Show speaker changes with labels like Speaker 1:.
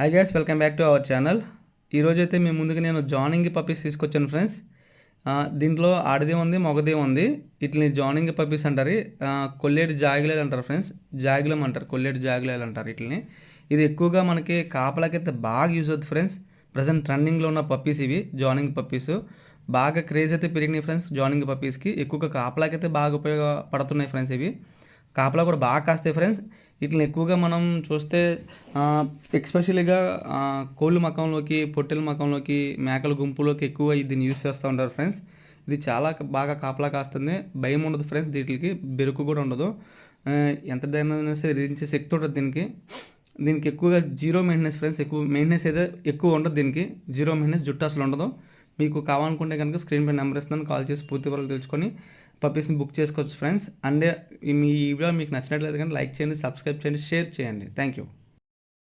Speaker 1: Hi guys, welcome back to our channel. ఈరోజైతే మీ ముందుకు నేను జానింగ్ పప్పీస్ తీసుకొచ్చాను ఫ్రెండ్స్. దీంట్లో ఆడది ఉంది, మగది ఉంది. వీటిని జానింగ్ పప్పీస్ అంటారు. కొల్లేటి జాగిలేలు అంటారు ఫ్రెండ్స్. జాగిలం అంటారు, కొల్లేటి జాగిలేలు అంటారు వీటిని. ఇది ఎక్కువగా మనకి కాపలాకైతే బాగా యూజ్ అవుతుంది ఫ్రెండ్స్. ప్రజెంట్ ట్రెండింగ్లో ఉన్న పప్పీస్ ఇవి జానింగ్ పప్పీస్. బాగా క్రేజ్ అయితే పెరిగినాయి ఫ్రెండ్స్ జానింగ్ పప్పీస్కి. ఎక్కువగా కాపలాకైతే బాగా ఉపయోగపడుతున్నాయి ఫ్రెండ్స్. ఇవి కాపలా కూడా బాగా కాస్తాయి ఫ్రెండ్స్. వీటిని ఎక్కువగా మనం చూస్తే ఎక్స్పెషలీగా కోళ్ళ మకంలోకి, పొట్టెల మకంలోకి, మేకల గుంపులోకి ఎక్కువ దీన్ని యూజ్ చేస్తూ ఉంటారు ఫ్రెండ్స్. ఇది చాలా బాగా కాపలా కాస్తుంది. భయం ఉండదు ఫ్రెండ్స్, వీటికి బెరుకు కూడా ఉండదు. ఎంత దైనా సరే ఎదిరించే శక్తి ఉంటుంది దీనికి ఎక్కువగా జీరో మెయింటెనెన్స్ ఫ్రెండ్స్. ఎక్కువ మెయింటెనెన్స్ అయితే ఎక్కువ ఉండదు దీనికి. జీరో మెయింటెనెన్స్, జుట్టు అసలు ఉండదు. మీకు కావాలనుకుంటే కనుక స్క్రీన్ పై నెంబర్ ఇస్తున్నాను, కాల్ చేసి పూర్తి వివరాలు తెలుసుకొని పప్పీస్ని బుక్ చేసుకోవచ్చు ఫ్రెండ్స్. అండ్ మీ వీడియో మీకు నచ్చినట్లయితే కానీ లైక్ చేయండి, సబ్స్క్రైబ్ చేయండి, షేర్ చేయండి. Thank you.